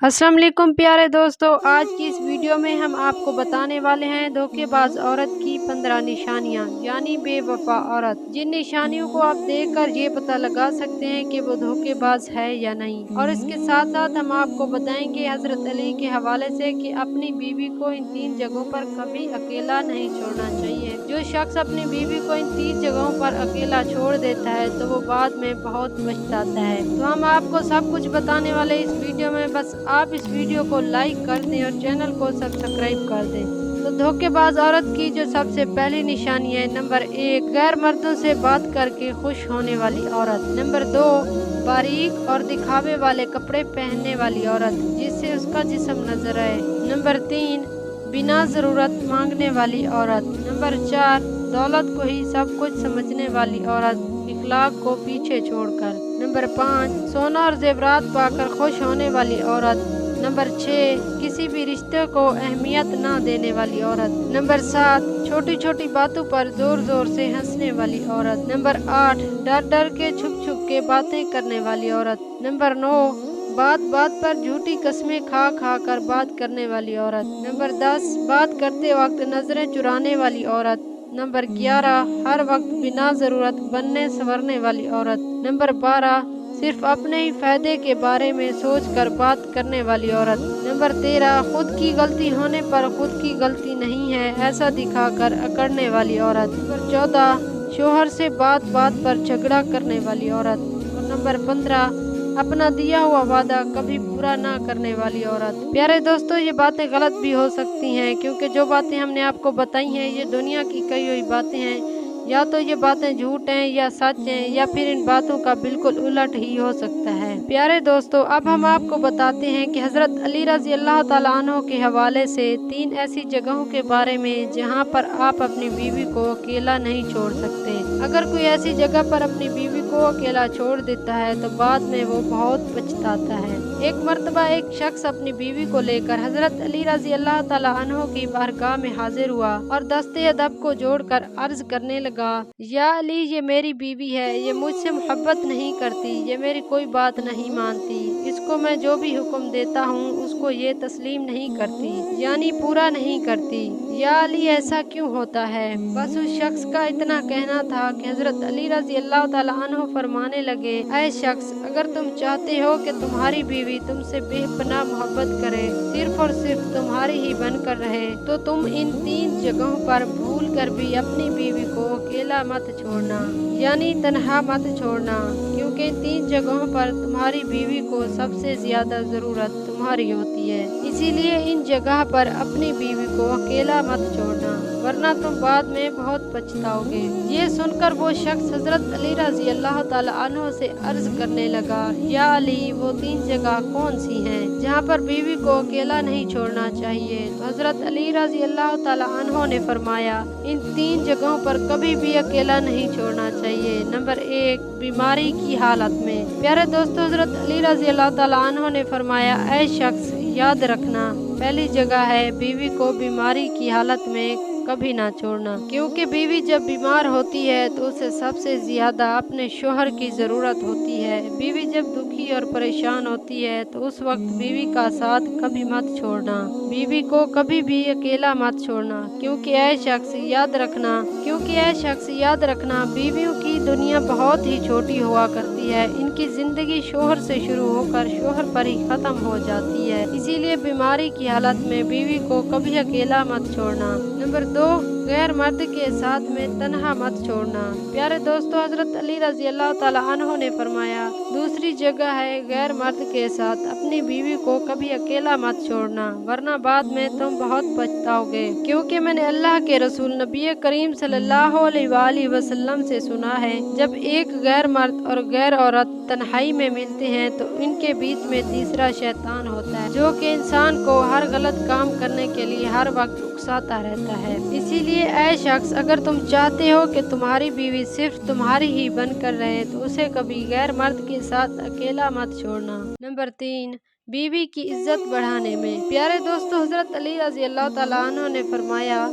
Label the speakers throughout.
Speaker 1: अस्सलाम वालेकुम प्यारे दोस्तों, आज की इस वीडियो में हम आपको बताने वाले हैं धोखेबाज औरत की 15 निशानियां यानी बेवफा औरत। जिन निशानियों को आप देखकर ये पता लगा सकते हैं कि वो धोखेबाज है या नहीं। और इसके साथ साथ हम आपको बताएंगे हजरत अली के हवाले से कि अपनी बीवी को इन 3 जगहों पर कभी अकेला नहीं छोड़ना चाहिए। जो शख्स अपनी बीवी को इन 3 जगहों पर अकेला छोड़ देता है तो वो बाद में बहुत पछताता है। तो हम आपको सब कुछ बताने वाले इस वीडियो में, बस आप इस वीडियो को लाइक कर दें और चैनल को सब्सक्राइब कर दें। तो धोखेबाज औरत की जो सबसे पहली निशानी है, नंबर 1, गैर मर्दों से बात करके खुश होने वाली औरत। नंबर 2, बारीक और दिखावे वाले कपड़े पहनने वाली औरत जिससे उसका जिस्म नजर आए। नंबर 3, बिना जरूरत मांगने वाली औरत। नंबर 4, दौलत को ही सब कुछ समझने वाली औरत, इखलाक को पीछे छोड़कर। नंबर 5, सोना और जेवरात पाकर खुश होने वाली औरत। नंबर 6, किसी भी रिश्ते को अहमियत न देने वाली औरत। नंबर 7, छोटी छोटी बातों पर जोर जोर से हंसने वाली औरत। नंबर 8, डर डर के छुप छुप के बातें करने वाली औरत। नंबर 9, बात बात पर झूठी कस्में खा खा कर बात करने वाली औरत। नंबर 10, बात करते वक्त नजरें चुराने वाली औरत। नंबर 11, हर वक्त बिना जरूरत बनने संवरने वाली औरत। नंबर 12, सिर्फ अपने ही फायदे के बारे में सोचकर बात करने वाली औरत। नंबर 13, खुद की गलती होने पर खुद की गलती नहीं है ऐसा दिखाकर अकड़ने वाली औरत। नंबर 14, शोहर से बात बात पर झगड़ा करने वाली औरत। और नंबर 15, अपना दिया हुआ वादा कभी पूरा ना करने वाली औरत। प्यारे दोस्तों, ये बातें गलत भी हो सकती हैं क्योंकि जो बातें हमने आपको बताई हैं ये दुनिया की कई हुई बातें हैं। या तो ये बातें झूठ हैं या सच हैं, या फिर इन बातों का बिल्कुल उलट ही हो सकता है। प्यारे दोस्तों, अब हम आपको बताते हैं कि हजरत अली रजी अल्लाह ताला अन्हो के हवाले से 3 ऐसी जगहों के बारे में जहां पर आप अपनी बीवी को अकेला नहीं छोड़ सकते। अगर कोई ऐसी जगह पर अपनी बीवी को अकेला छोड़ देता है तो बाद में वो बहुत पछताता है। एक मर्तबा एक शख्स अपनी बीवी को लेकर हजरत अली रजी अल्लाह ताला अन्हो की बारगाह में हाजिर हुआ और दस्ते अदब को जोड़कर अर्ज करने लगा, या अली, ये मेरी बीवी है, ये मुझसे मोहब्बत नहीं करती, ये मेरी कोई बात नहीं मानती, इसको मैं जो भी हुक्म देता हूँ उसको ये तस्लीम नहीं करती यानी पूरा नहीं करती। या अली, ऐसा क्यों होता है? बस उस शख्स का इतना कहना था कि हजरत अली रजी अल्लाह ताला अन्हो फरमाने लगे, ऐ शख्स, अगर तुम चाहते हो कि तुम्हारी बीवी तुमसे बेपनाह मोहब्बत करे, सिर्फ और सिर्फ तुम्हारी ही बनकर रहे, तो तुम इन 3 जगहों पर भूल कर भी अपनी बीवी को अकेला मत छोड़ना यानी तन्हा मत छोड़ना, क्योंकि इन 3 जगहों पर तुम्हारी बीवी को सबसे ज्यादा जरूरत तुम्हारी होती है। इसीलिए इन जगह पर अपनी बीवी को अकेला मत छोड़ना, वरना तुम बाद में बहुत पछताओगे। ये सुनकर वो शख्स हजरत अली रजी अल्लाह ताला अन्हो से अर्ज करने लगा, या अली, वो 3 जगह कौन सी हैं जहाँ पर बीवी को अकेला नहीं छोड़ना चाहिए? तो हजरत अली रजी अल्लाह ताला अन्हो ने फरमाया, इन 3 जगहों पर कभी भी अकेला नहीं छोड़ना चाहिए। नंबर 1, बीमारी की हालत में। प्यारे दोस्तों, हजरत अली रजी अल्लाह ताला अन्हो ने फरमाया, ऐ शख्स, याद रखना, पहली जगह है बीवी को बीमारी की हालत में कभी ना छोड़ना, क्योंकि बीवी जब बीमार होती है तो उसे सबसे ज्यादा अपने शोहर की जरूरत होती है। बीवी जब दुखी और परेशान होती है तो उस वक्त बीवी का साथ कभी मत छोड़ना, बीवी को कभी भी अकेला मत छोड़ना, क्योंकि ऐ शख्स याद रखना, बीवियों की दुनिया बहुत ही छोटी हुआ करती है। इनकी जिंदगी शोहर से शुरू होकर शोहर पर ही खत्म हो जाती है। इसीलिए बीमारी की हालत में बीवी को कभी अकेला मत छोड़ना। नंबर 2, गैर मर्द के साथ में तन्हा मत छोड़ना। प्यारे दोस्तों, हजरत अली रजी अल्लाह ताला अन्हो ने फरमाया, दूसरी जगह है गैर मर्द के साथ अपनी बीवी को कभी अकेला मत छोड़ना, वरना बाद में तुम बहुत पछताओगे। क्योंकि मैंने अल्लाह के रसूल नबी करीम सल्लल्लाहु अलैहि वसल्लम से सुना है, जब एक गैर मर्द और गैर औरत तन्हाई में मिलते हैं तो इनके बीच में तीसरा शैतान होता है, जो कि इंसान को हर गलत काम करने के लिए हर वक्त उकसाता रहता है। इसीलिए ऐ शख्स, अगर तुम चाहते हो कि तुम्हारी बीवी सिर्फ तुम्हारी ही बनकर रहे तो उसे कभी गैर मर्द के साथ अकेला मत छोड़ना। नंबर 3, बीवी की इज्जत बढ़ाने में। प्यारे दोस्तों, हजरत अली रजी अल्लाह ताला अन्हो ने फरमाया,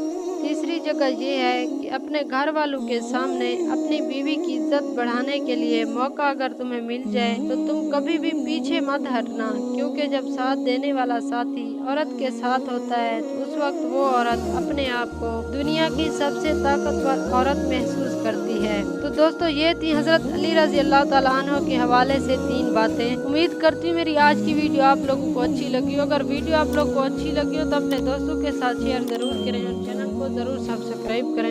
Speaker 1: तीसरी जगह ये है कि अपने घर वालों के सामने अपनी बीवी की इज्जत बढ़ाने के लिए मौका अगर तुम्हें मिल जाए तो तुम कभी भी पीछे मत हटना, क्योंकि जब साथ देने वाला साथी औरत के साथ होता है तो उस वक्त वो औरत अपने आप को दुनिया की सबसे ताकतवर औरत महसूस करती है। तो दोस्तों ये थी हजरत अली रजी अल्लाह ताला अन्हु के हवाले से 3 बातें। उम्मीद करती हूँ मेरी आज की वीडियो आप लोगों को अच्छी लगी हो। अगर वीडियो आप लोग को अच्छी लगी हो तो अपने दोस्तों के साथ शेयर जरूर करें और चैनल को जरूर सब्सक्राइब करें।